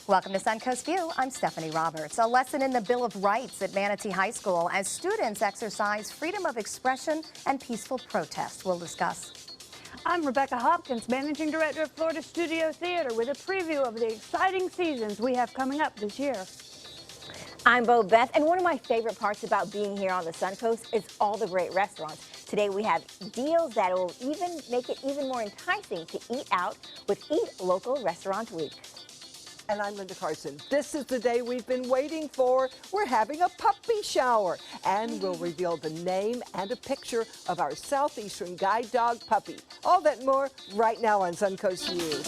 Welcome to Suncoast View. I'm Stephanie Roberts. A lesson in the Bill of Rights at Manatee High School as students exercise freedom of expression and peaceful protest. We'll discuss. I'm Rebecca Hopkins, Managing Director of Florida Studio Theater, with a preview of the exciting seasons we have coming up this year. I'm Bo Beth, and one of my favorite parts about being here on the Suncoast is all the great restaurants. Today we have deals that will even make it even more enticing to eat out with Eat Local Restaurant Week. And I'm Linda Carson. This is the day we've been waiting for. We're having a puppy shower, and we'll reveal the name and a picture of our Southeastern guide dog puppy. All that and more right now on Suncoast View.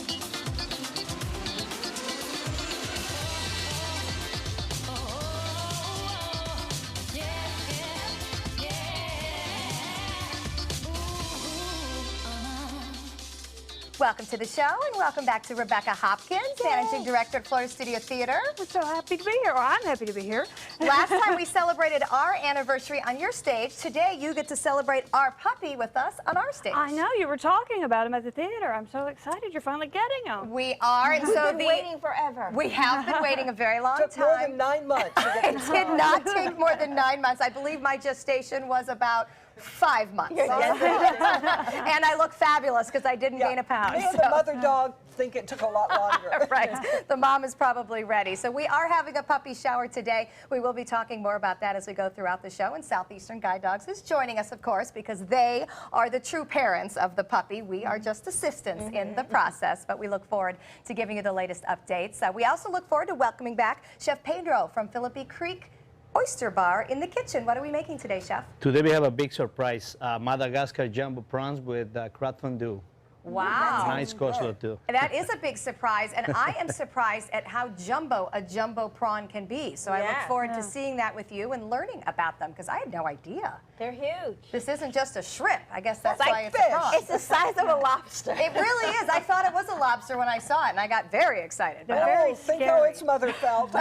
Welcome to the show, and welcome back to Rebecca Hopkins, Managing Director at Florida Studio Theater. We're so happy to be here, or I'm happy to be here. Last time we celebrated our anniversary on your stage. Today you get to celebrate our puppy with us on our stage. I know, you were talking about him at the theater. I'm so excited you're finally getting him. We are, and so We've been waiting forever. We have been waiting a very long time. Took more than 9 months to get It this did done. not take more than 9 months. I believe my gestation was about 5 months. And I look fabulous because I didn't gain a pound. Me and the mother dog think it took a lot longer. Right. The mom is probably ready. So we are having a puppy shower today. We will be talking more about that as we go throughout the show. And Southeastern Guide Dogs is joining us, of course, because they are the true parents of the puppy. We are just assistants in the process, but we look forward to giving you the latest updates. We also look forward to welcoming back Chef Pedro from Philippi Creek Oyster Bar in the kitchen. What are we making today, Chef? Today we have a big surprise, Madagascar jumbo prawns with crab fondue. Wow. Nice coleslaw too. That is a big surprise, and I am surprised at how jumbo a jumbo prawn can be. So I look forward to seeing that with you and learning about them, because I had no idea. They're huge. This isn't just a shrimp. I guess that's Like why it's fish. a prawn. It's the size of a lobster. It really is. I thought it was a lobster when I saw it, and I got very excited. But Very Think how scary. its mother felt.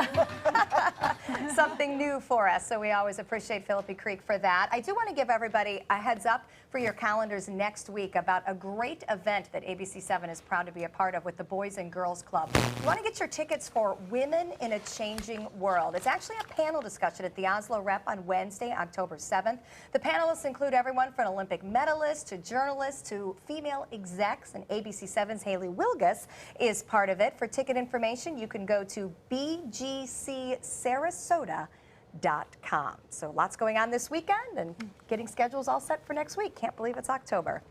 something new for us, so we always appreciate Philippi Creek for that. I do want to give everybody a heads up for your calendars next week about a great event that ABC7 is proud to be a part of with the Boys and Girls Club. You want to get your tickets for Women in a Changing World. It's actually a panel discussion at the Oslo Rep on Wednesday, October 7th. The panelists include everyone from Olympic medalists to journalists to female execs, and ABC7's Haley Wilgus is part of it. For ticket information, you can go to bgcsarasota.com. So lots going on this weekend and getting schedules all set for next week. Can't believe it's October.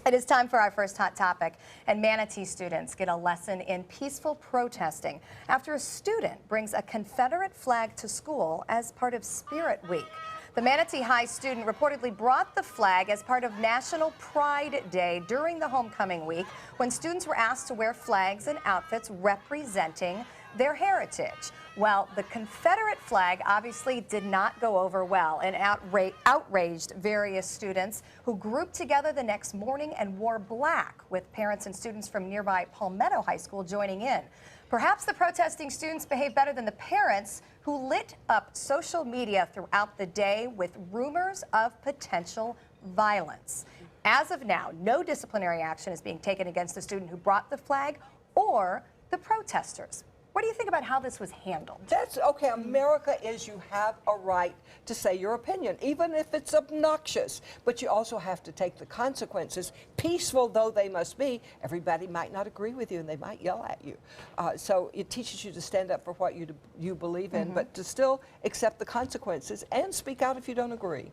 It is time for our first hot topic, and Manatee students get a lesson in peaceful protesting after a student brings a Confederate flag to school as part of Spirit Week. The Manatee High student reportedly brought the flag as part of National Pride Day during the homecoming week, when students were asked to wear flags and outfits representing their heritage. Well, the Confederate flag obviously did not go over well and outraged various students, who grouped together the next morning and wore black, with parents and students from nearby Palmetto High School joining in. Perhaps the protesting students behaved better than the parents, who lit up social media throughout the day with rumors of potential violence. As of now, no disciplinary action is being taken against the student who brought the flag or the protesters. What do you think about how this was handled? That's okay. America is, you have a right to say your opinion, even if it's obnoxious. But you also have to take the consequences. Peaceful though they must be, everybody might not agree with you and they might yell at you. So it teaches you to stand up for what you believe in, but to still accept the consequences and speak out if you don't agree.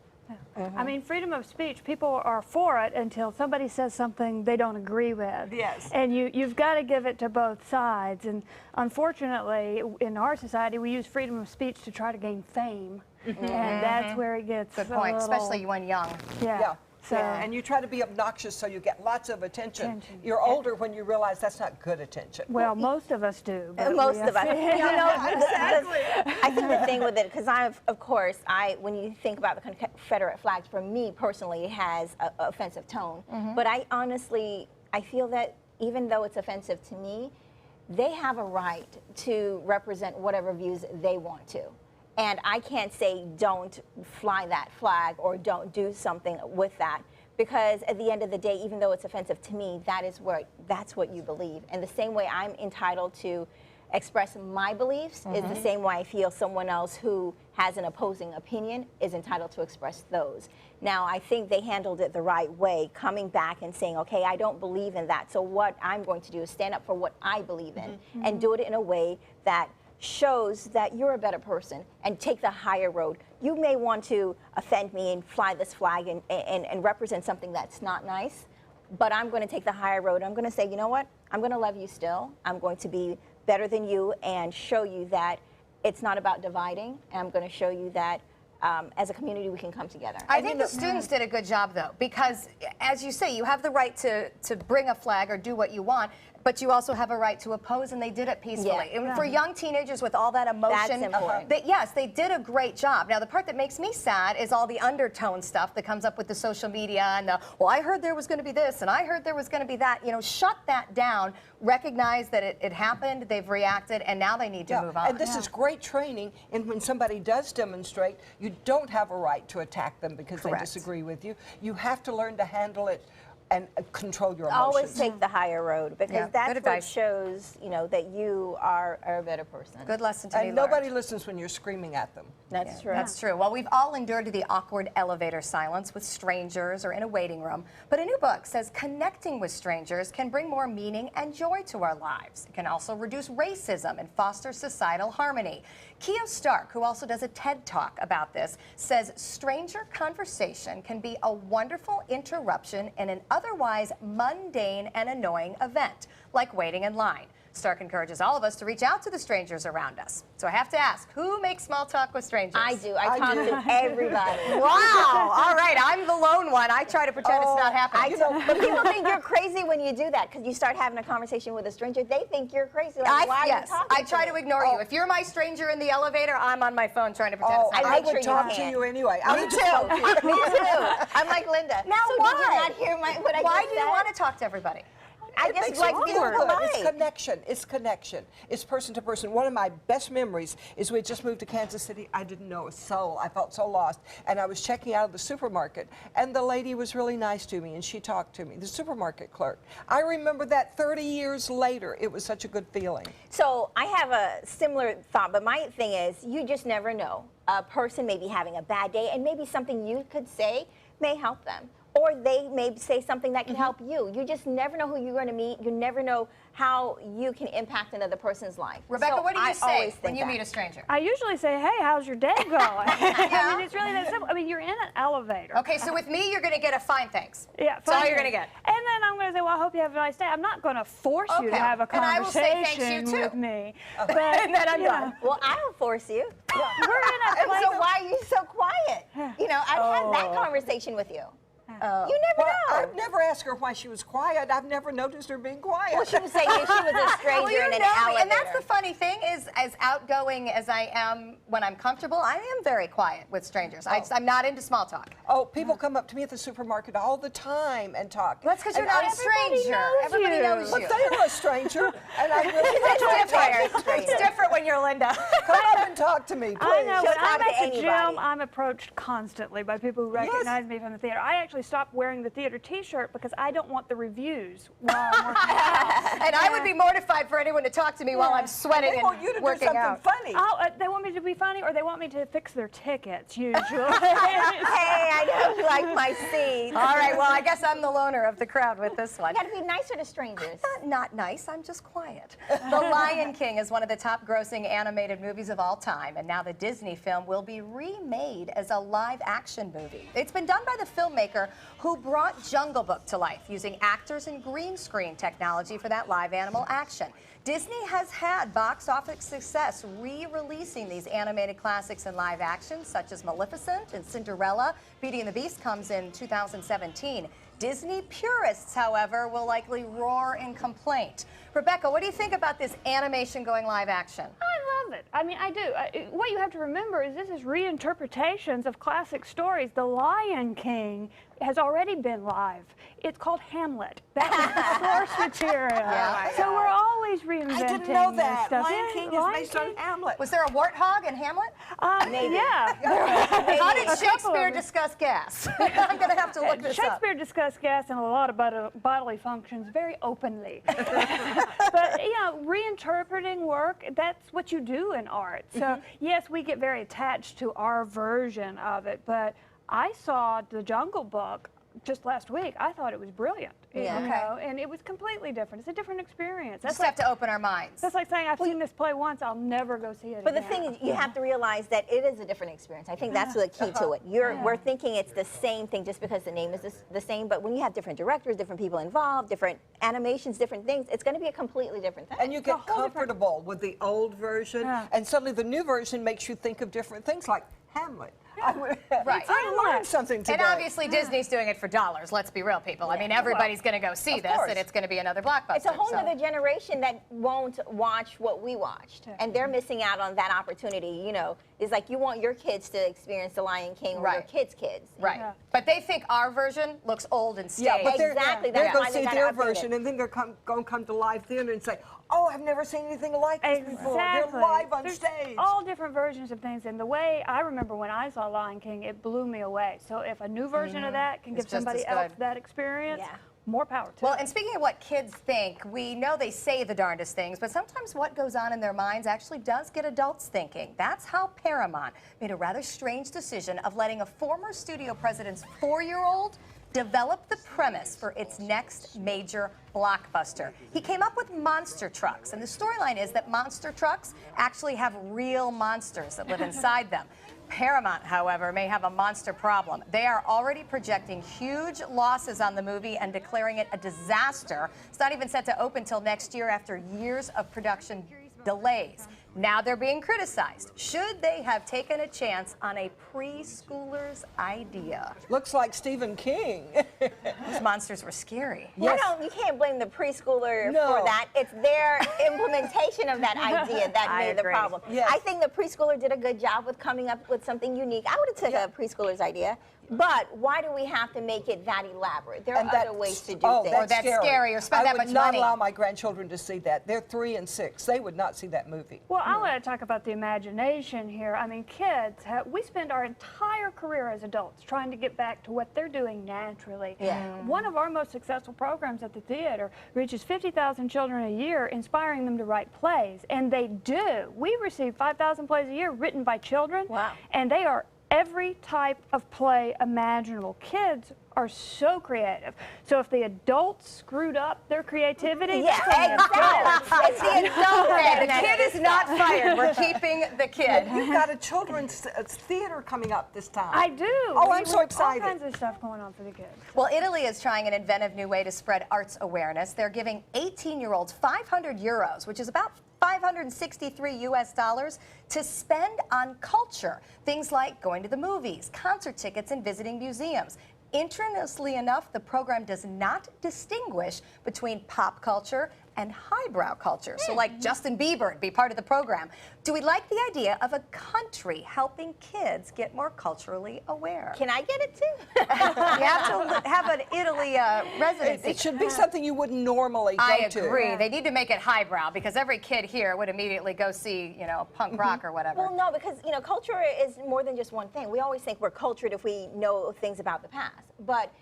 I mean, freedom of speech, people are for it until somebody says something they don't agree with. Yes. And you've got to give it to both sides. And unfortunately, in our society, we use freedom of speech to try to gain fame. And that's where it gets Good point, a little, especially when young. Yeah. So, And you try to be obnoxious so you get lots of attention. You're older when you realize that's not good attention. well, most of us do. But Most of us. Yeah. You know, I think the thing with it, because of course, when you think about the Confederate flags, for me personally, it has an offensive tone. But I feel that even though it's offensive to me, they have a right to represent whatever views they want to. And I can't say don't fly that flag or don't do something with that, because at the end of the day, even though it's offensive to me, that's what you believe. And the same way I'm entitled to express my beliefs is the same way I feel someone else who has an opposing opinion is entitled to express those. Now, I think they handled it the right way, coming back and saying, okay, I don't believe in that, so what I'm going to do is stand up for what I believe in and do it in a way that shows that you're a better person and take the higher road. You may want to offend me and fly this flag and represent something that's not nice, but I'm going to take the higher road. I'm going to say, you know what? I'm going to love you still. I'm going to be better than you and show you that it's not about dividing. And I'm going to show you that as a community we can come together. I think the students did a good job, though, because, as you say, you have the right to bring a flag or do what you want, but you also have a right to oppose, and they did it peacefully. Yeah. And for young teenagers with all that emotion, That's important. yes, they did a great job. Now, the part that makes me sad is all the undertone stuff that comes up with the social media and the, well, I heard there was going to be this, and I heard there was going to be that. You know, shut that down. Recognize that it happened, they've reacted, and now they need to move on. And this is great training, and when somebody does demonstrate, you don't have a right to attack them because they disagree with you. You have to learn to handle it and control your emotions. Always take the higher road, because that's what advice. shows, you know, that you are a better person. Good lesson to be And learned. nobody listens when you're screaming at them. That's true. That's true. Well, we've all endured the awkward elevator silence with strangers or in a waiting room. But a new book says connecting with strangers can bring more meaning and joy to our lives. It can also reduce racism and foster societal harmony. Keo Stark, who also does a TED Talk about this, says stranger conversation can be a wonderful interruption in an otherwise mundane and annoying event, like waiting in line. Stark encourages all of us to reach out to the strangers around us. So I have to ask, who makes small talk with strangers? I do. I talk to everybody. Wow. All right. I'm the lone one. I try to pretend it's not happening. But people think you're crazy when you do that, because you start having a conversation with a stranger. They think you're crazy. Like, why are you yes, talking I try to me? ignore you. If you're my stranger in the elevator, I'm on my phone trying to pretend it's not I I make would sure you talk to can't. you anyway. Me too. Me too. I'm like Linda. Now so why? Did you not hear what I Why just do you said? want to talk to everybody? I It just makes like it being feel good. polite. It's connection. It's connection. It's person to person. One of my best memories is we had just moved to Kansas City. I didn't know a soul. I felt so lost. And I was checking out of the supermarket, and the lady was really nice to me, and she talked to me, the supermarket clerk. I remember that 30 years later. It was such a good feeling. So I have a similar thought, but my thing is, you just never know. A person may be having a bad day, and maybe something you could say may help them. Or they may say something that can help you. You just never know who you're going to meet. You never know how you can impact another person's life. Rebecca, So what do you I say always when think you that. meet a stranger? I usually say, hey, how's your day going? I mean, it's really that simple. I mean, you're in an elevator. Okay, so with me, you're going to get a fine thanks. Yeah, That's all fine. you're going to get. And then I'm going to say, well, I hope you have a nice day. I'm not going to force you to Okay. have a And I will say thanks, you conversation too. with me. But, And then I'm you know, done. Well, I don't force you. We're in a And place. so why are you so quiet? You know, I've had that conversation with you. You never Well, know. I've never asked her why she was quiet. I've never noticed her being quiet. Well, she was saying that she was a stranger Well, you in an know me, elevator. and that's the funny thing is, as outgoing as I am when I'm comfortable, I am very quiet with strangers. I'm not into small talk. Oh, people come up to me at the supermarket all the time and talk. That's because you're And not a Everybody stranger. knows Everybody you. knows But you. they're a stranger, and I really It's different. It's different when you're Linda. come up and talk to me, please. I know. She'll When I'm talk to at the anybody. gym, I'm approached constantly by people who recognize me from the theater. I actually stopped wearing the theater T-shirt because I don't want the reviews while I'm working out. And I would be mortified for anyone to talk to me while I'm sweating They want you to and do working something out. funny. They want me to be funny, or they want me to fix their tickets, usually. Hey, I know you like my seat. All right, well, I guess I'm the loner of the crowd with this one. You gotta be nicer to strangers. Not nice, I'm just quiet. The Lion King is one of the top grossing animated movies of all time, and now the Disney film will be remade as a live action movie. It's been done by the filmmaker who brought Jungle Book to life using actors and green screen technology for that live animal action. Disney has had box office success re-releasing these animated classics in live action, such as Maleficent and Cinderella. Beauty and the Beast comes in 2017. Disney purists, however, will likely roar in complaint. Rebecca, what do you think about this animation going live action? I love it. I mean, I do. What you have to remember is this is reinterpretations of classic stories. The Lion King has already been live. It's called Hamlet. That was the source material. Yeah. So we're always reinventing inventing didn't know and that. stuff. Lion Yeah, King Lion is based on King. Hamlet. Was there a warthog in Hamlet? Maybe. Yeah. How did A couple Shakespeare of them. discuss gas? I'm going to have to look this up. Shakespeare discussed gas and a lot of bodily functions very openly. But, you know, reinterpreting work, that's what you do in art. So, yes, we get very attached to our version of it, but I saw The Jungle Book just last week. I thought it was brilliant. Yeah. You know, and it was completely different. It's a different experience. Just have to open our minds. That's like saying, I've seen this play once, I'll never go see it But the again. thing is, you have to realize that it is a different experience. I think that's the key to it. We're thinking it's the same thing just because the name is the same, but when you have different directors, different people involved, different animations, different things, it's going to be a completely different thing. And you get comfortable with the old version, and suddenly the new version makes you think of different things like Hamlet. Right. I learned something today. And obviously Disney's doing it for dollars, let's be real, people. I mean, everybody's going to go see this, course. and it's going to be another blockbuster. It's a whole so. other generation that won't watch what we watched, and they're missing out on that opportunity. You know, it's like you want your kids to experience The Lion King or your kids' kids. Right. Yeah. But they think our version looks old and staged. Yeah, but they're, Exactly, they're that's going why to they see gotta their update it. version, and then they're going to come to live theater and say, oh, I've never seen anything like this before. Exactly. They're live on There's stage. all different versions of things, and the way I remember when I saw Lion King, it blew me away. So if a new version of that can It's give just somebody as else good. that experience, Yeah. more power to Well, it. and speaking of what kids think, we know they say the darndest things, but sometimes what goes on in their minds actually does get adults thinking. That's how Paramount made a rather strange decision of letting a former studio president's 4-year-old develop the premise for its next major blockbuster. He came up with monster trucks, and the storyline is that monster trucks actually have real monsters that live inside them. Paramount, however, may have a monster problem. They are already projecting huge losses on the movie and declaring it a disaster. It's not even set to open till next year after years of production delays. Now they're being criticized. Should they have taken a chance on a preschooler's idea? Looks like Stephen King. Those monsters were scary. You can't blame the preschooler No. for that. It's their implementation of that idea that I made the agree. problem. Yes. I think the preschooler did a good job with coming up with something unique. I would have took a preschooler's idea, but why do we have to make it that elaborate? There are other ways to do things. Or that's scary, or spend that much I would not money. allow my grandchildren to see that. They're 3 and 6. They would not see that movie. Well, I want to talk about the imagination here. I mean, kids, we spend our entire career as adults trying to get back to what they're doing naturally. Yeah. One of our most successful programs at the theater reaches 50,000 children a year, inspiring them to write plays, and they do. We receive 5,000 plays a year written by children, Wow. and they are every type of play imaginable. Kids are so creative. So if the adults screwed up their creativity, Yeah, that's on the adults. exactly. It's the adult Okay, the that kid is not fired. We're keeping the kid. You've got a children's theater coming up this time. I do. Oh, I'm so All excited. kinds of stuff going on for the kids. Well, Italy is trying an inventive new way to spread arts awareness. They're giving 18-year-olds 500 euros, which is about 563 US dollars, to spend on culture. Things like going to the movies, concert tickets, and visiting museums. Interestingly enough, the program does not distinguish between pop culture and highbrow culture. So like Justin Bieber would be part of the program. Do we like the idea of a country helping kids get more culturally aware? Can I get it too? You have to have an Italy residency. It should be something you wouldn't normally go I to. agree. They need to make it highbrow because every kid here would immediately go see, you know, punk rock or whatever. Well, no, because culture is more than just one thing. We always think we're cultured if we know things about the past, but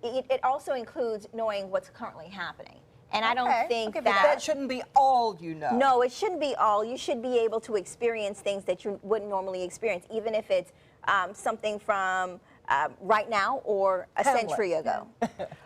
it also includes knowing what's currently happening. And I Okay, don't think I'll give you that. That shouldn't be all you know. No, it shouldn't be all. You should be able to experience things that you wouldn't normally experience, even if it's something from right now or a Hamlet. century ago.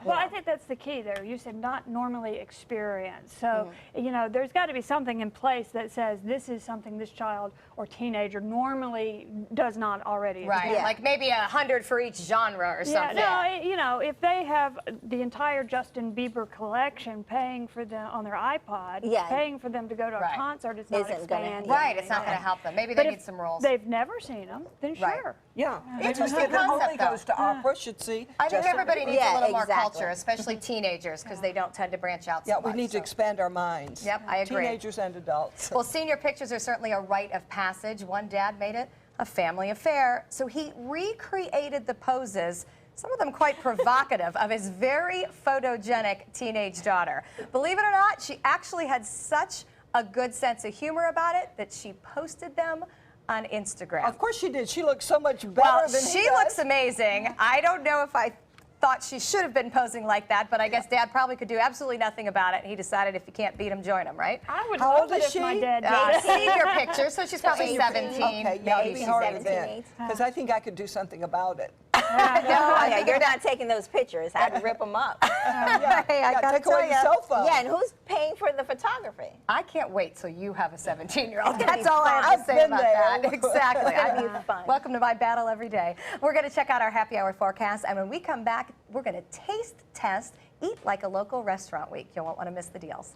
Well, I think that's the key there. You said not normally experienced. So, there's got to be something in place that says this is something this child or teenager normally does not already Right, experience. like maybe 100 for each genre or something. No, if they have the entire Justin Bieber collection paying for them on their iPod, Yeah. paying for them to go to a Right. concert, it's not Isn't gonna- expanding. Right, it's not going to help them. Maybe they But need if some rules. they've never seen them, then Right. sure. Yeah. Interesting Everybody that only concept, though. goes to opera should see. I think Justin everybody Bieber. needs Yeah, a little more exactly. culture, especially teenagers, because they don't tend to branch out so Yeah, much. we need to so. expand our minds. Yep, I agree. Teenagers and adults. Well, senior pictures are certainly a rite of passage. One dad made it a family affair, so he recreated the poses, some of them quite provocative, of his very photogenic teenage daughter. Believe it or not, she actually had such a good sense of humor about it that she posted them on Instagram. Of course she did. She looks so much better Well, than he she does. looks amazing. I don't know if I thought she should have been posing like that, but I guess Dad probably could do absolutely nothing about it. He decided if you can't beat him, join him, right? I would How love old it is if my she? dad did it. See your picture, so she's probably 17. Okay, yeah, Maybe it'd be she's harder 18. then, because I think I could do something about it. Oh, yeah, you're not taking those pictures. I'd rip them up. Yeah, Hey, I yeah, gotta take away tell the ya. cell phone. Yeah, and who's paying for the photography? I can't wait till you have a 17-year-old. It's gonna That's be all I fun. have to I've say been about there. that. Exactly. It's gonna be fun. Welcome to my battle every day. We're going to check out our happy hour forecast, and when we come back, we're going to taste test Eat Like a Local Restaurant Week. You won't want to miss the deals.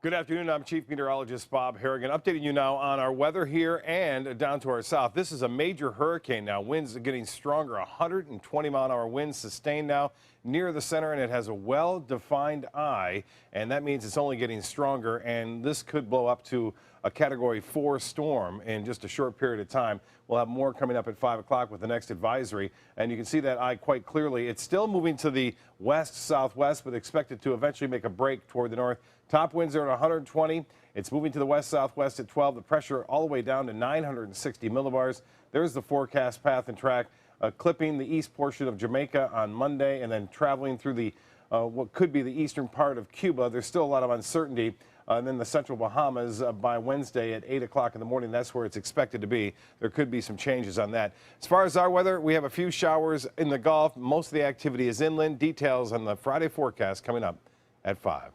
Good afternoon. I'm Chief Meteorologist Bob Harrigan, updating you now on our weather here and down to our south. This is a major hurricane now. Winds are getting stronger. 120-mile-an-hour winds sustained now near the center, and it has a well-defined eye, and that means it's only getting stronger, and this could blow up to a Category 4 storm in just a short period of time. We'll have more coming up at 5 o'clock with the next advisory, and you can see that eye quite clearly. It's still moving to the west-southwest, but expected to eventually make a break toward the north. Top winds are at 120. It's moving to the west-southwest at 12. The pressure all the way down to 960 millibars. There's the forecast path and track, clipping the east portion of Jamaica on Monday and then traveling through the what could be the eastern part of Cuba. There's still a lot of uncertainty. And then the central Bahamas by Wednesday at 8 o'clock in the morning. That's where it's expected to be. There could be some changes on that. As far as our weather, we have a few showers in the Gulf. Most of the activity is inland. Details on the Friday forecast coming up at 5.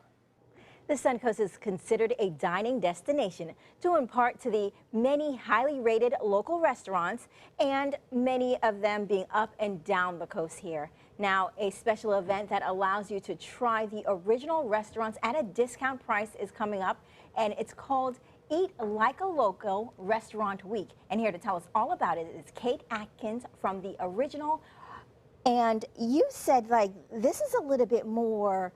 The Suncoast is considered a dining destination due in part to the many highly rated local restaurants and many of them being up and down the coast here. Now, a special event that allows you to try the original restaurants at a discount price is coming up, and it's called Eat Like a Local Restaurant Week. And here to tell us all about it is Kate Atkins from The Original. And you said, like, this is a little bit more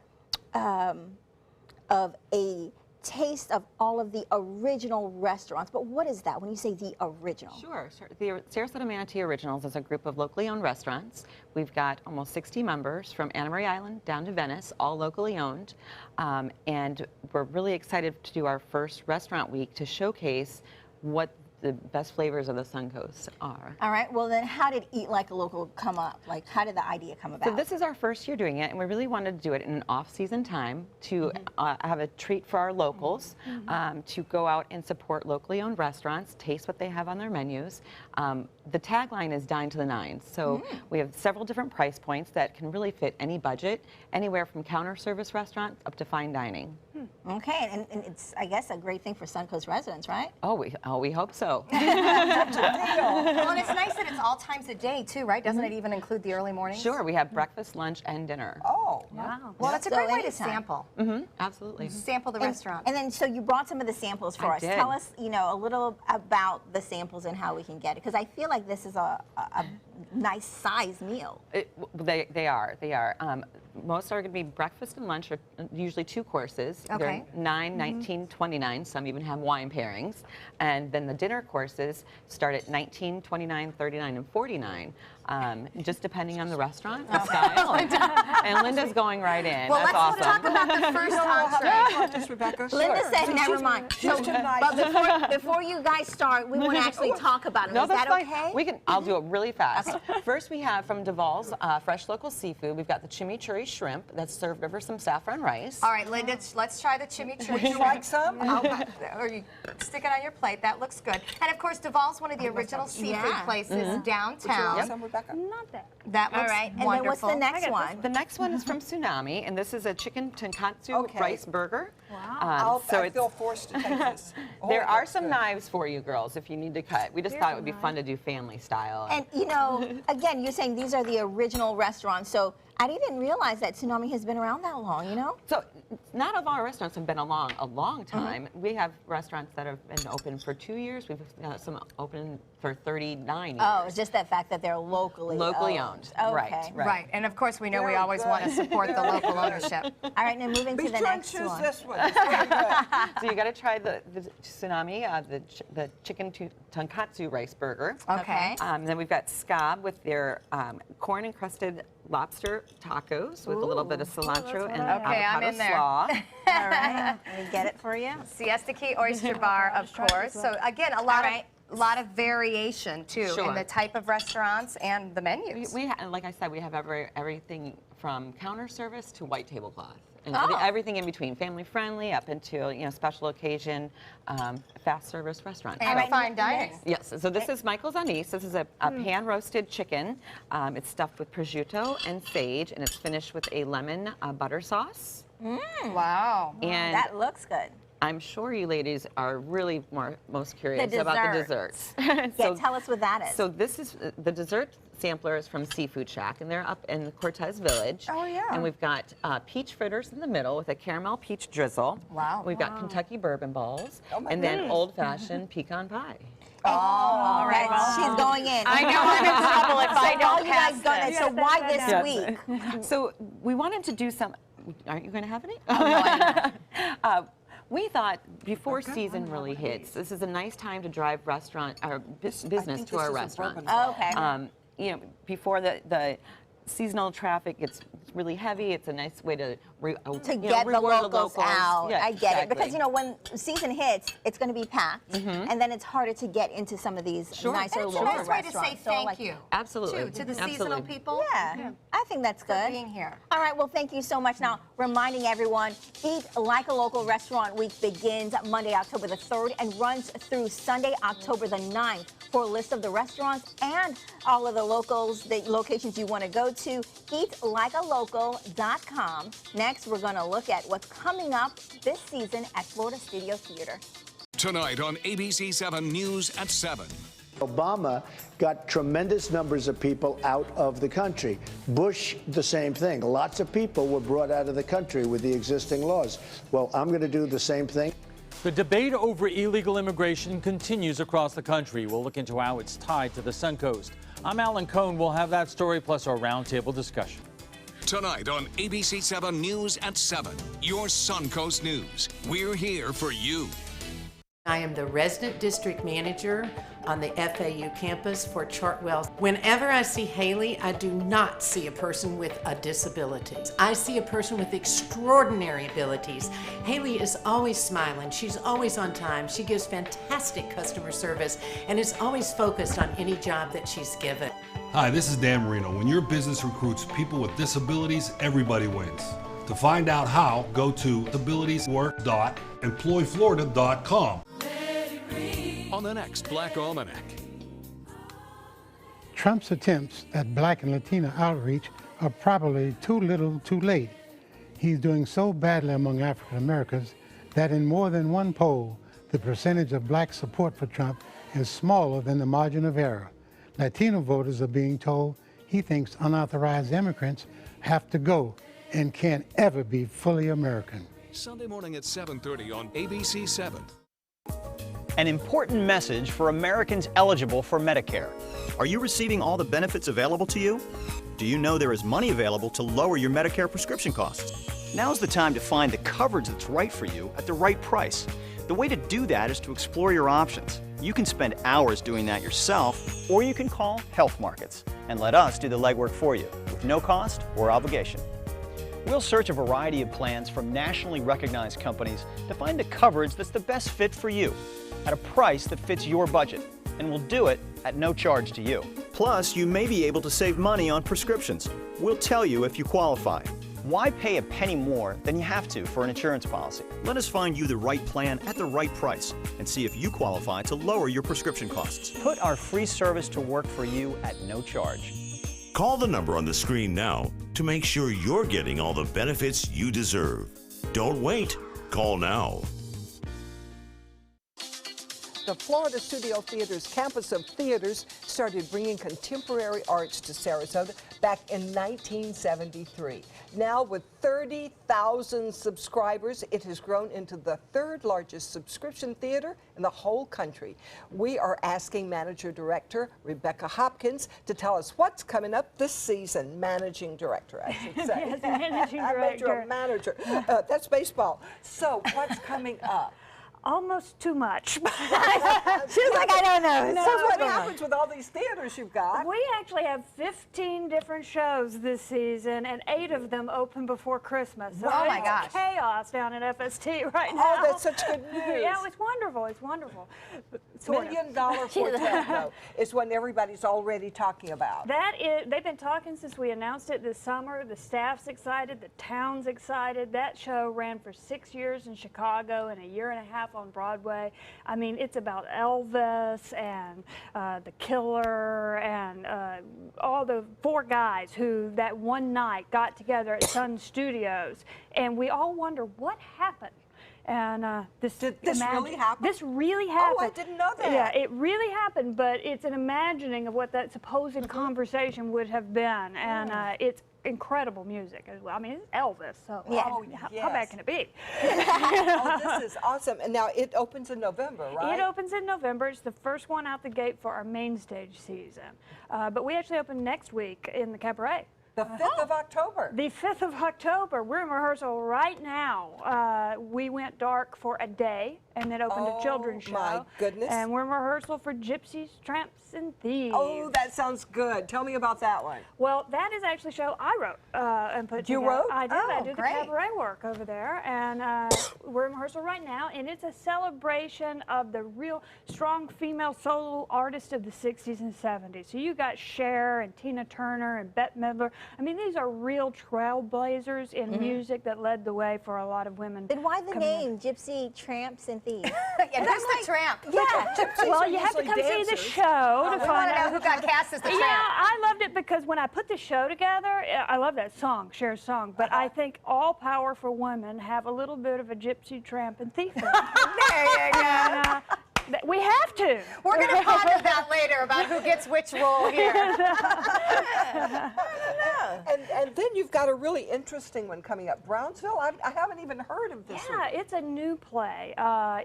of a taste of all of the original restaurants. But what is that when you say the original? Sure. The Sarasota Manatee Originals is a group of locally owned restaurants. We've got almost 60 members from Anna Maria Island down to Venice, all locally owned. And we're really excited to do our first restaurant week to showcase what the best flavors of the Suncoast are. All right, well then how did Eat Like a Local come up? Like, how did the idea come about? So this is our first year doing it, and we really wanted to do it in an off-season time to have a treat for our locals, to go out and support locally owned restaurants, taste what they have on their menus. The tagline is Dine to the Nines, so we have several different price points that can really fit any budget, anywhere from counter service restaurants up to fine dining. Okay, and it's, I guess, a great thing for Suncoast residents, right? Oh, we hope so. Well, and it's nice that it's all times of day, too, right? Doesn't it even include the early mornings? Sure, we have breakfast, lunch, and dinner. Oh, Wow. Well, it's a So great way to anytime. sample. Absolutely. Sample the restaurant. And then, so you brought some of the samples for I us. did. Tell us, you know, a little about the samples and how we can get it, because I feel like this is a nice size meal. They are. Most are going to be breakfast and lunch, or usually 2 courses. Okay. They're $9, $19, $29. Some even have wine pairings. And then the dinner courses start at $19, $29, $39, and $49, just depending on the restaurant, the style. And Linda's going right in. Well, That's let's awesome. talk about the first entree. just Rebecca. Linda said, never mind. She's too nice. But before you guys start, we want to actually talk about them. No, Is that's that fine. okay? I'll do it really fast. First, we have from Duval's fresh local seafood. We've got the chimichurri shrimp that's served over some saffron rice. All right, Linda, let's try the chimichurri. Would you like some? Or you stick it on your plate. That looks good. And of course, Duval's one of the original seafood Yeah. places downtown. Some, Rebecca? Not that. That looks All right, and then what's wonderful. the next one? The next one is from Tsunami, and this is a chicken tonkatsu Okay. rice burger. Wow. I feel forced to take this. Oh, There it are looks some good. knives for you girls if you need to cut. We just thought it would be fun to do family style. And you know, again, you're saying these are the original restaurants, so I didn't realize that Tsunami has been around that long, you know? So not all our restaurants have been along a long time. We have restaurants that have been open for 2 years. We've some open for 39 years. Oh, it's just that fact that they're locally owned. Okay. Right, and of course, we know we Very always want to good. support the local ownership. All right, now moving Be to the sure and next choose one. this one. It's very good. So you got to try the Tsunami, the chicken tonkatsu rice burger. Okay. Okay. Then we've got Scob with their corn-encrusted lobster tacos with a little bit of cilantro what and I have. Okay, I'm avocado in there. slaw. All right, let me get it for you. Siesta Key Oyster Bar, of try it course. as well. So again, a lot right. of variation too in Sure. the type of restaurants and the menus. Like I said, we have everything from counter service to white tablecloth. And Oh. everything in between, family friendly up into special occasion, fast service restaurants. And So- fine dining. Yes, so this is Michael's Anise. This is a pan roasted chicken. It's stuffed with prosciutto and sage, and it's finished with a lemon butter sauce. Wow. And That looks good. I'm sure you ladies are really most curious The about the desserts. desserts. Yeah, tell us what that is. So this is the dessert sampler is from Seafood Shack, and they're up in the Cortez Village. Oh, yeah. And we've got peach fritters in the middle with a caramel peach drizzle. Wow. We've got Kentucky bourbon balls, Oh, my and then old-fashioned pecan pie. all right, she's going in. I know I'm in trouble if I So don't all you guys pass done this. it. So why this Yes. week? So we wanted to do some. Aren't you going to have any? We thought before season really hits, this is a nice time to drive restaurant or business think to this our is a restaurants. bourbon. Okay. Before the seasonal traffic gets really heavy, it's a nice way to To get the reward locals out. Yeah, I get it. Because, exactly. when season hits, it's going to be packed. And then it's harder to get into some of these Sure. nicer And it's a local nice way to restaurants. say So, thank like, you. Absolutely. To the seasonal Absolutely. people. Yeah, I think that's For good. being here. All right, well, thank you so much. Now, reminding everyone, Eat Like a Local Restaurant Week begins Monday, October the 3rd and runs through Sunday, October the 9th. For a list of the restaurants and all of the locations you want to go to, eatlikealocal.com. Next, we're going to look at what's coming up this season at Florida Studio Theater. Tonight on ABC 7 News at 7. Obama got tremendous numbers of people out of the country. Bush, the same thing. Lots of people were brought out of the country with the existing laws. Well, I'm going to do the same thing. The debate over illegal immigration continues across the country. We'll look into how it's tied to the Suncoast. I'm Alan Cohn. We'll have that story plus our roundtable discussion. Tonight on ABC 7 News at 7. Your Suncoast News. We're here for you. I am the resident district manager on the FAU campus for Chartwell. Whenever I see Haley, I do not see a person with a disability. I see a person with extraordinary abilities. Haley is always smiling. She's always on time. She gives fantastic customer service and is always focused on any job that she's given. Hi, this is Dan Marino. When your business recruits people with disabilities, everybody wins. To find out how, go to disabilitieswork.employflorida.com. On the next Black Almanac. Trump's attempts at Black and Latino outreach are probably too little too late. He's doing so badly among African Americans that in more than one poll, the percentage of black support for Trump is smaller than the margin of error. Latino voters are being told he thinks unauthorized immigrants have to go and can't ever be fully American. Sunday morning at 7:30 on ABC 7. An important message for Americans eligible for Medicare. Are you receiving all the benefits available to you? Do you know there is money available to lower your Medicare prescription costs? Now's the time to find the coverage that's right for you at the right price. The way to do that is to explore your options. You can spend hours doing that yourself, or you can call Health Markets and let us do the legwork for you with no cost or obligation. We'll search a variety of plans from nationally recognized companies to find the coverage that's the best fit for you at a price that fits your budget, and we'll do it at no charge to you. Plus, you may be able to save money on prescriptions. We'll tell you if you qualify. Why pay a penny more than you have to for an insurance policy? Let us find you the right plan at the right price and see if you qualify to lower your prescription costs. Put our free service to work for you at no charge. Call the number on the screen now to make sure you're getting all the benefits you deserve. Don't wait. Call now. The Florida Studio Theater's campus of theaters started bringing contemporary arts to Sarasota back in 1973. Now, with 30,000 subscribers, it has grown into the third largest subscription theater in the whole country. We are asking Manager Director Rebecca Hopkins to tell us what's coming up this season. Managing Director, I should say. Yes, Managing I made you a Director. manager. That's baseball. So, what's coming up? Almost too much. She was like, I don't know. No, So what happens with all these theaters you've got? We actually have 15 different shows this season, and 8 of them open before Christmas. So Oh my it's gosh. chaos down at FST right now. Oh, that's such good news. Yeah, it's wonderful. It's wonderful. Sort of. $1 million Quartet, though, is what everybody's already talking about. That is, they've been talking since we announced it this summer. The staff's excited, the town's excited. That show ran for 6 years in Chicago and a year and a half on Broadway. I mean, it's about Elvis and the Killer and all the 4 guys who that one night got together at Sun Studios, and we all wonder what happened. And Did this really happen? This really happened. Oh, I didn't know that. Yeah, it really happened, but it's an imagining of what that supposed conversation would have been, and it's incredible music as well. I mean, it's Elvis, so how bad can it be? Oh, this is awesome. And now it opens in November, right? It opens in November. It's the first one out the gate for our main stage season. But we actually open next week in the Cabaret. The 5th of October. The 5th of October. We're in rehearsal right now. We went dark for a day and then opened a children's show. My goodness. And we're in rehearsal for Gypsies, Tramps, and Thieves. Oh, that sounds good. Tell me about that one. Well, that is actually a show I wrote and put You together. wrote? I did. Oh, I did great. the cabaret work over there, and we're in rehearsal right now, and it's a celebration of the real strong female solo artists of the 60s and 70s. So you got Cher and Tina Turner and Bette Midler. I mean, these are real trailblazers in music that led the way for a lot of women. Then why the coming name, Gypsy, Tramps, and Thieves? Yeah, who's the tramp? Yeah. Well, you have to come see the show to We want find to know out who got cast as the Yeah, tramp. I loved it because when I put the show together, I love that song, Cher's song, but I think all powerful women have a little bit of a gypsy, tramp, and thief in them. There you go. And, we have to. We're going to ponder that later about who gets which role here. And then you've got a really interesting one coming up. Brownsville? I haven't even heard of this one. Yeah, it's a new play.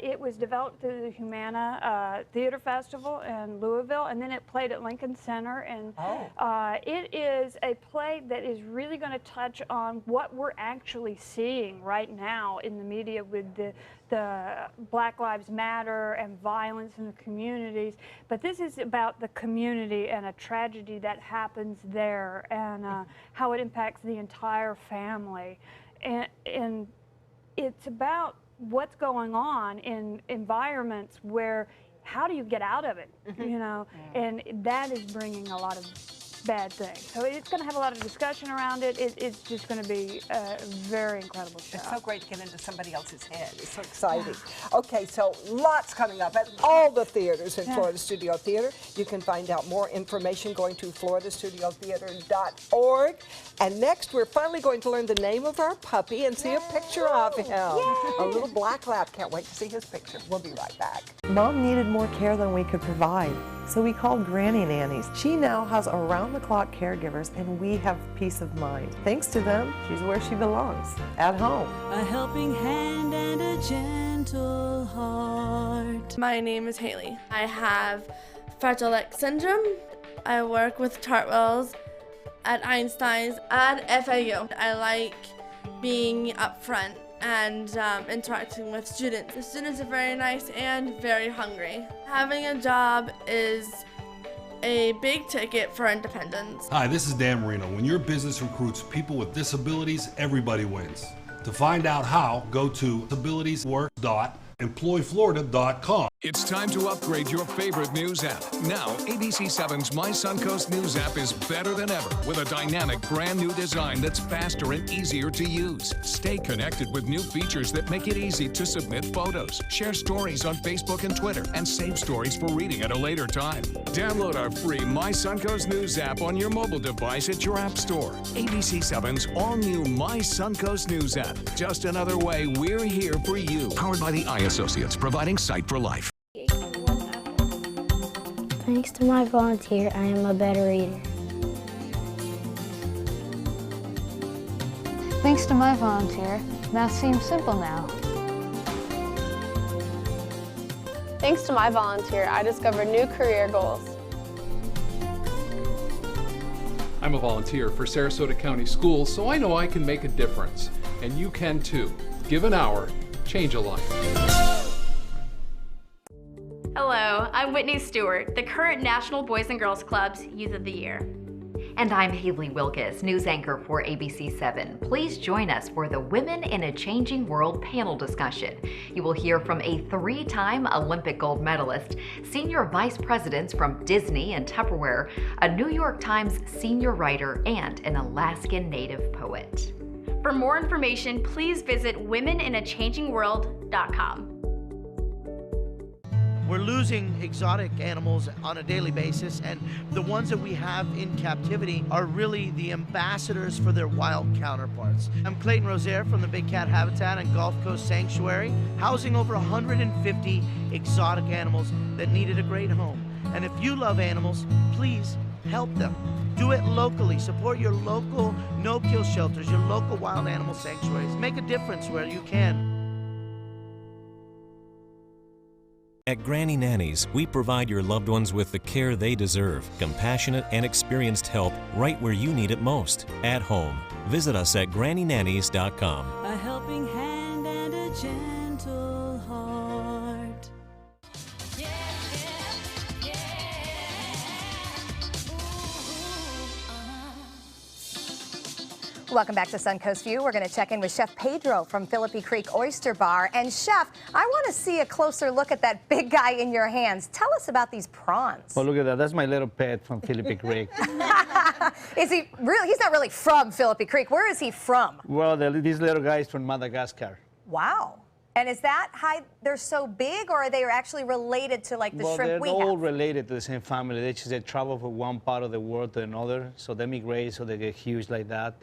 It was developed through the Humana Theater Festival in Louisville, and then it played at Lincoln Center. And it is a play that is really going to touch on what we're actually seeing right now in the media with the Black Lives Matter and violence in the communities. But this is about the community and a tragedy that happens there and how it impacts the entire family. And it's about what's going on in environments where, how do you get out of it, you know? And that is bringing a lot of bad things. So it's going to have a lot of discussion around it. It's just going to be a very incredible show. It's so great to get into somebody else's head. It's so exciting. Okay, so lots coming up at all the theaters in Florida Studio Theater. You can find out more information going to floridastudiotheater.org. And next, we're finally going to learn the name of our puppy and see a picture of him. A little black lab. Can't wait to see his picture. We'll be right back. Mom needed more care than we could provide, so we called Granny Nannies. She now has around-the-clock caregivers, and we have peace of mind. Thanks to them, she's where she belongs, at home. A helping hand and a gentle heart. My name is Haley. I have Fragile X syndrome. I work with Chartwells at Einstein's and FAU. I like being up front and interacting with students. The students are very nice and very hungry. Having a job is a big ticket for independence. Hi, this is Dan Marino. When your business recruits people with disabilities, everybody wins. To find out how, go to disabilitieswork.employflorida.com. It's time to upgrade your favorite news app. Now, ABC7's My Suncoast News app is better than ever with a dynamic brand new design that's faster and easier to use. Stay connected with new features that make it easy to submit photos, share stories on Facebook and Twitter, and save stories for reading at a later time. Download our free My Suncoast News app on your mobile device at your app store. ABC7's all-new My Suncoast News app. Just another way we're here for you. Powered by the Eye Associates, providing sight for life. Thanks to my volunteer, I am a better reader. Thanks to my volunteer, math seems simple now. Thanks to my volunteer, I discovered new career goals. I'm a volunteer for Sarasota County Schools, so I know I can make a difference. And you can too. Give an hour, change a life. Hello, I'm Whitney Stewart, the current National Boys and Girls Club's Youth of the Year. And I'm Haley Wilkes, news anchor for ABC 7. Please join us for the Women in a Changing World panel discussion. You will hear from a 3-time Olympic gold medalist, senior vice presidents from Disney and Tupperware, a New York Times senior writer, and an Alaskan Native poet. For more information, please visit womeninachangingworld.com. We're losing exotic animals on a daily basis, and the ones that we have in captivity are really the ambassadors for their wild counterparts. I'm Clayton Rozier from the Big Cat Habitat and Gulf Coast Sanctuary, housing over 150 exotic animals that needed a great home. And if you love animals, please help them. Do it locally. Support your local no-kill shelters, your local wild animal sanctuaries. Make a difference where you can. At Granny Nannies, we provide your loved ones with the care they deserve, compassionate and experienced help right where you need it most, at home. Visit us at grannynannies.com. A helping hand and a gentle heart. Welcome back to Suncoast View. We're going to check in with Chef Pedro from Philippi Creek Oyster Bar. And Chef, I want to see a closer look at that big guy in your hands. Tell us about these prawns. Well, look at that. That's my little pet from Philippi Creek. Is he really? He's not really from Philippi Creek. Where is he from? Well, this little guy is from Madagascar. Wow. And is that how they're so big, or are they actually related to like the shrimp we they're all have? related to the same family. They travel from one part of the world to another, so they migrate, so they get huge like that.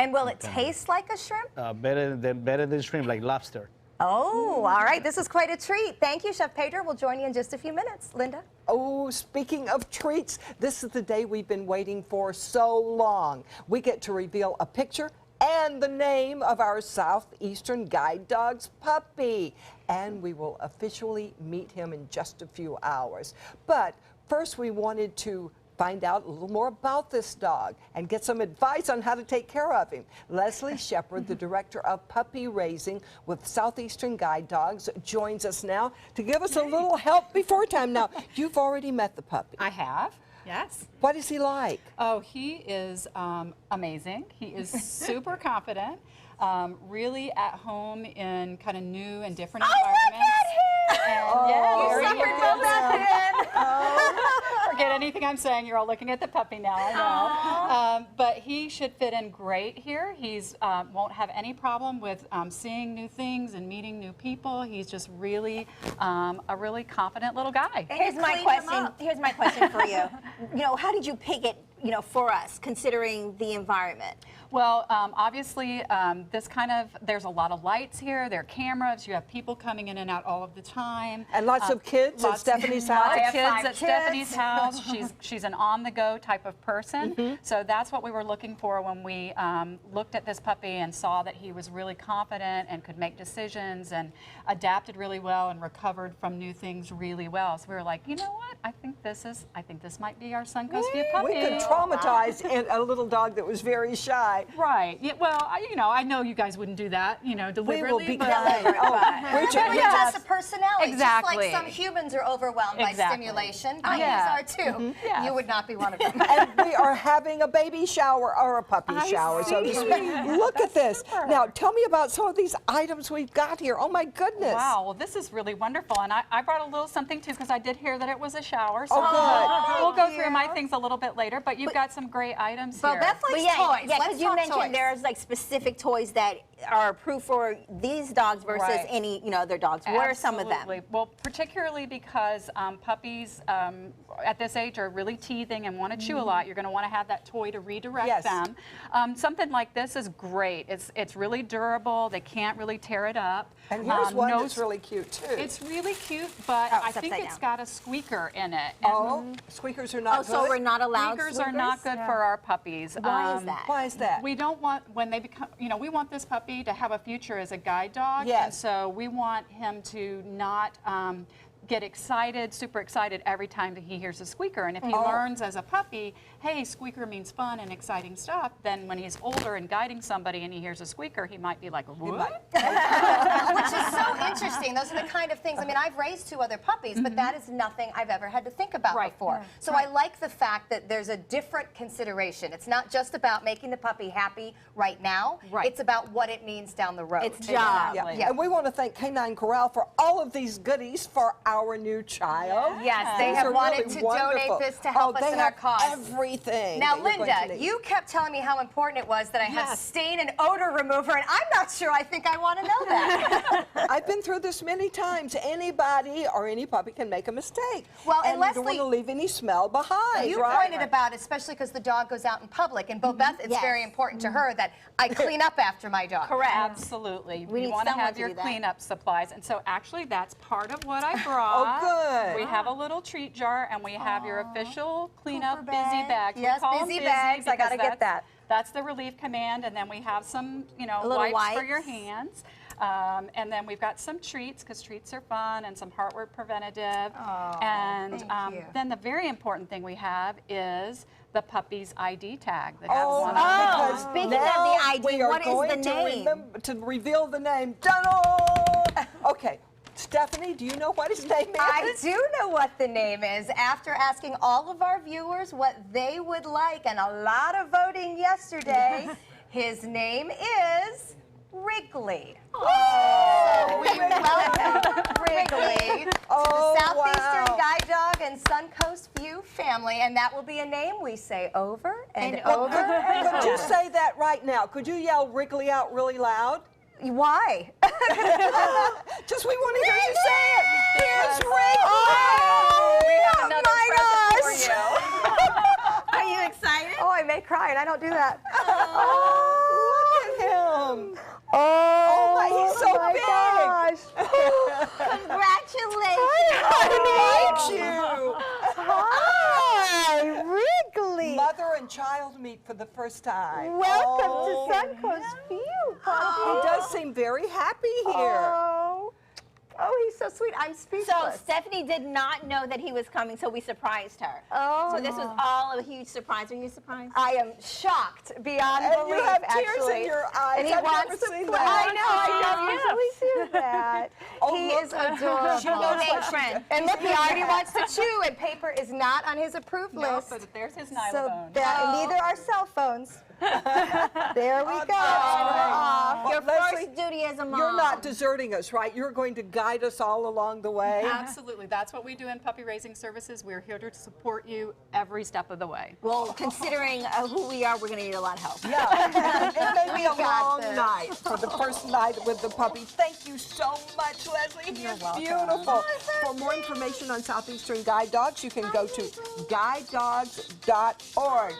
And will it taste like a shrimp? Better than shrimp, like lobster. Oh, all right. This is quite a treat. Thank you, Chef Pedro. We'll join you in just a few minutes. Linda? Oh, speaking of treats, this is the day we've been waiting for so long. We get to reveal a picture and the name of our Southeastern Guide Dog's puppy. And we will officially meet him in just a few hours. But first, we wanted to find out a little more about this dog and get some advice on how to take care of him. Leslie Shepard, the director of puppy raising with Southeastern Guide Dogs, joins us now to give us a little help before time. Now, you've already met the puppy. I have, yes. What is he like? Oh, he is amazing. He is super confident, really at home in kind of new and different environments. You suffered from that. Forget anything I'm saying. You're all looking at the puppy now. I know. But he should fit in great here. He's won't have any problem with seeing new things and meeting new people. He's just really a really confident little guy. Here's my question. Here's my question for you. You know, how did you pick it? You know, for us, considering the environment. Well, obviously, there's a lot of lights here. There are cameras. You have people coming in and out all of the time. And lots of kids at Stephanie's house. Lots of kids at Stephanie's house. She's an on-the-go type of person. So that's what we were looking for when we looked at this puppy and saw that he was really confident and could make decisions and adapted really well and recovered from new things really well. So we were like, you know what? I think this might be our Suncoast View puppy. We could traumatize a little dog that was very shy. Right. Yeah, well, I know you guys wouldn't do that, deliberately. We will be but deliberate. He has a personality. Exactly. Just like some humans are overwhelmed by stimulation. Puppies are too. Yes. You would not be one of them. And we are having a baby shower or a puppy shower, so to speak. Look at this. Now, tell me about some of these items we've got here. Oh my goodness. Wow. Well, this is really wonderful, and I brought a little something too because I did hear that it was a shower. So we'll go through my things a little bit later, but you've got some great items here. Beth likes toys. Yeah, Let's because you talk mentioned toys. there's like specific toys that are approved for these dogs versus any other dogs. What are some of them? Well, particularly because puppies at this age are really teething and want to chew a lot. You're going to want to have that toy to redirect them. Something like this is great. It's really durable. They can't really tear it up. And here's one that's really cute too. It's really cute, but I think it's got a squeaker in it. Squeakers are not good? So we're not allowed Squeakers are not good for our puppies. Why is that? Why is that? We don't want, when they become, we want this puppy to have a future as a guide dog. Yes. And so we want him to not get excited, super excited every time that he hears a squeaker. And if he learns as a puppy, hey, squeaker means fun and exciting stuff, then when he's older and guiding somebody and he hears a squeaker, he might be like, what? Which is so interesting. Those are the kind of things, I mean, I've raised 2 other puppies, but that is nothing I've ever had to think about before. So I like the fact that there's a different consideration. It's not just about making the puppy happy right now. It's about what it means down the road. It's job. Yeah. And we want to thank Canine Corral for all of these goodies for our new child. Yes, they have wanted to donate this to help us in our cause. Everything. Now, Linda, you kept telling me how important it was that I have stain and odor remover, and I'm not sure I think I want to know that. I've been through this many times. Anybody or any puppy can make a mistake. Well, and you don't Leslie, want to leave any smell behind. You pointed about, especially because the dog goes out in public, and Beth, it's very important to her that I clean up after my dog. Correct. Absolutely. You want to have your cleanup supplies. And so actually that's part of what I brought. Good. We have a little treat jar and we have your official cleanup busy bags. Yes, busy bags. I got to get that. That's the relief command. And then we have some, wipes for your hands. And then we've got some treats, because treats are fun, and some heartworm preventative. And then the very important thing we have is the puppy's ID tag. That has one because speaking of the ID, what is the name? To reveal the name. Okay. Stephanie, do you know what his name is? I do know what the name is. After asking all of our viewers what they would like, and a lot of voting yesterday, his name is Wrigley. So we welcome Wrigley to the Southeastern Guide Dog and Suncoast View family, and that will be a name we say over and over and over. Could you say that right now? Could you yell Wrigley out really loud? Why? Just we want to hear you say it. Here's Wrigley. Oh, we have another present for you. Are you excited? Oh, I may cry, and I don't do that. Look at him. Oh my, he's so big. Congratulations. I like you. Hi, Wrigley. Mother and child meet for the first time. Welcome to Suncoast View, puppy. He does seem very happy here. Oh, he's so sweet. I'm speechless. So Stephanie did not know that he was coming, so we surprised her. Oh. So this was all a huge surprise. Are you surprised? I am shocked beyond And belief, you have tears actually. in your eyes. And he I've wants never to seen play. that. I know, I don't usually do that. He is adorable. She knows what friend. And look, he already wants to chew, and paper is not on his approved list. But there's his So nylon. neither are cell phones. There we go. Well, Your Leslie, first duty as a mom. You're not deserting us, right? You're going to guide us all along the way. Absolutely. That's what we do in puppy raising services. We're here to support you every step of the way. Well, considering who we are, we're going to need a lot of help. Yeah. It may be a long night for the first night with the puppy. Thank you so much, Leslie. You're beautiful. For more information on Southeastern Guide Dogs, you can go to guidedogs.org.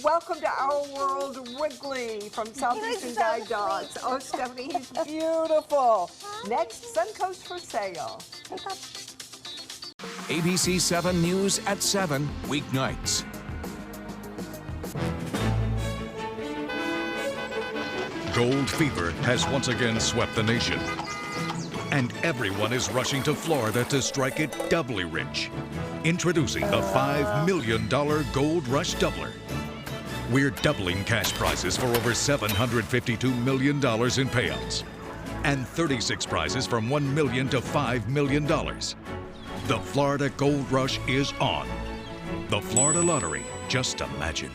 Welcome to our world, Wrigley from Southeastern Guide Dogs. Oh, Stephanie, he's beautiful. Next, Suncoast for sale. ABC 7 News at 7 weeknights. Gold fever has once again swept the nation. And everyone is rushing to Florida to strike it doubly rich. Introducing the $5 million Gold Rush Doubler. We're doubling cash prizes for over $752 million in payouts. And 36 prizes from $1 million to $5 million. The Florida Gold Rush is on. The Florida Lottery, just imagine.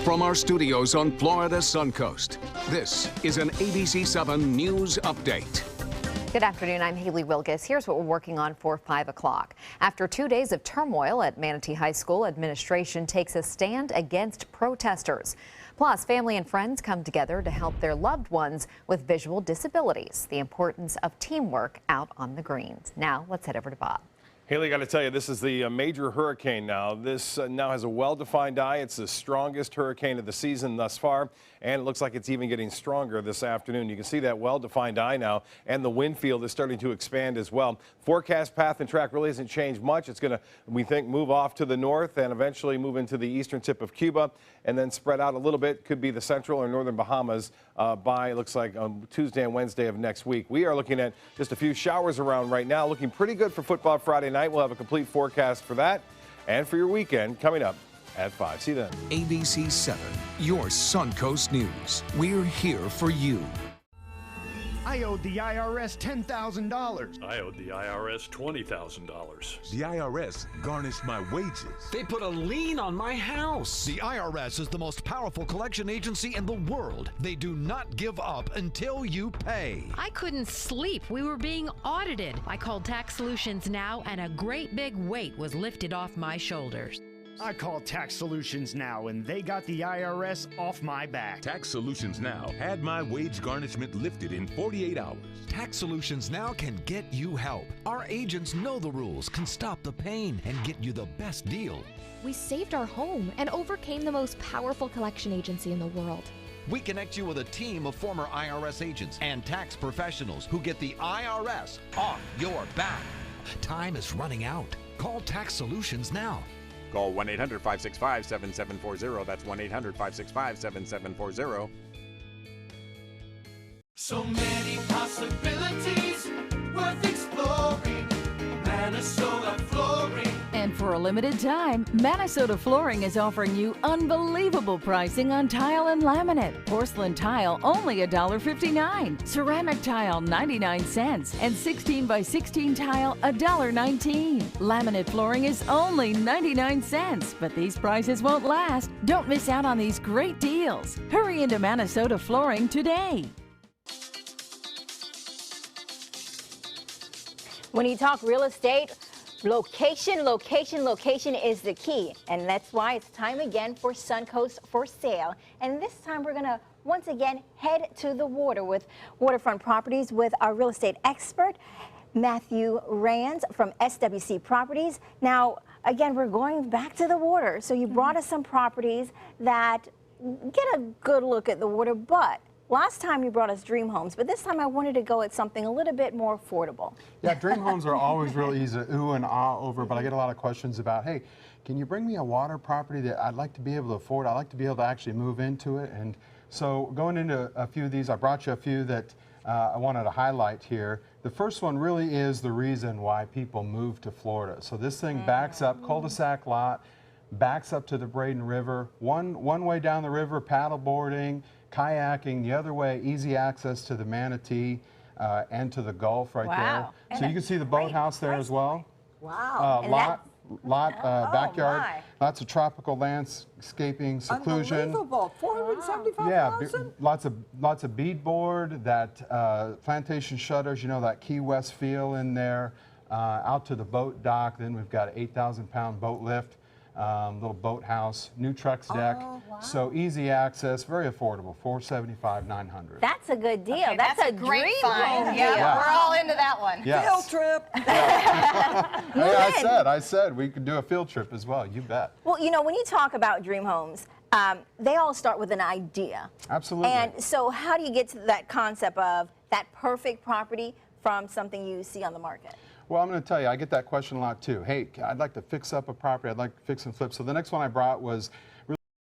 From our studios on Florida Suncoast, this is an ABC 7 News Update. Good afternoon, I'm Haley Wilkes. Here's what we're working on for 5 o'clock. After 2 days of turmoil at Manatee High School, administration takes a stand against protesters. Plus, family and friends come together to help their loved ones with visual disabilities. The importance of teamwork out on the greens. Now, let's head over to Bob. Haley, got to tell you, this is the major hurricane now. This now has a well-defined eye. It's the strongest hurricane of the season thus far, and it looks like it's even getting stronger this afternoon. You can see that well-defined eye now, and the wind field is starting to expand as well. Forecast path and track really hasn't changed much. It's going to, we think, move off to the north and eventually move into the eastern tip of Cuba, and then spread out a little bit. Could be the central or northern Bahamas by, it looks like, Tuesday and Wednesday of next week. We are looking at just a few showers around right now, looking pretty good for football Friday night. We'll have a complete forecast for that and for your weekend coming up at 5. See you then. ABC 7, your Suncoast News. We're here for you. I owed the IRS $10,000. I owed the IRS $20,000. The IRS garnished my wages. They put a lien on my house. The IRS is the most powerful collection agency in the world. They do not give up until you pay. I couldn't sleep. We were being audited. I called Tax Solutions Now, and a great big weight was lifted off my shoulders. I called Tax Solutions Now, and they got the IRS off my back. Tax Solutions Now had my wage garnishment lifted in 48 hours. Tax Solutions Now can get you help. Our agents know the rules, can stop the pain, and get you the best deal. We saved our home and overcame the most powerful collection agency in the world. We connect you with a team of former IRS agents and tax professionals who get the IRS off your back. Time is running out. Call Tax Solutions Now. Call 1-800-565-7740. That's 1-800-565-7740. So many possibilities worth exploring. Minnesota Flooring. And for a limited time, Minnesota Flooring is offering you unbelievable pricing on tile and laminate. Porcelain tile only $1.59. Ceramic tile 99 cents. And 16 by 16 tile $1.19. Laminate flooring is only 99 cents. But these prices won't last. Don't miss out on these great deals. Hurry into Minnesota Flooring today. When you talk real estate, location, location, location is the key. And that's why it's time again for Suncoast for sale. And this time we're going to once again head to the water with waterfront properties with our real estate expert, Matthew Rands from SWC Properties. Now, again, we're going back to the water. So you brought us some properties that get a good look at the water, but last time you brought us dream homes, but this time I wanted to go at something a little bit more affordable. Yeah, dream homes are always real easy to ooh and ah over, but I get a lot of questions about, hey, can you bring me a water property that I'd like to be able to afford? I'd like to be able to actually move into it. And so going into a few of these, I brought you a few that I wanted to highlight here. The first one really is the reason why people move to Florida. So this thing backs up, cul-de-sac lot, backs up to the Braden River, one way down the river, paddle boarding, kayaking, the other way, easy access to the Manatee and to the Gulf right there. So you can see the boathouse there as well. Wow. Backyard, lots of tropical landscaping, seclusion. Unbelievable, $475,000? Yeah, lots of beadboard, that plantation shutters, you know, that Key West feel in there. Out to the boat dock, then we've got an 8,000-pound boat lift. Little boathouse, new trucks deck. Oh, wow. So easy access, very affordable, $475, $900. That's a good deal. Okay, that's a great dream find. home Yeah, deal. we're all into that one. Yes. Field trip. I said we could do a field trip as well. You bet. Well, you know, when you talk about dream homes, they all start with an idea. Absolutely. And so how do you get to that concept of that perfect property from something you see on the market? Well, I'm going to tell you, I get that question a lot too. Hey, I'd like to fix up a property. I'd like to fix and flip. So the next one I brought was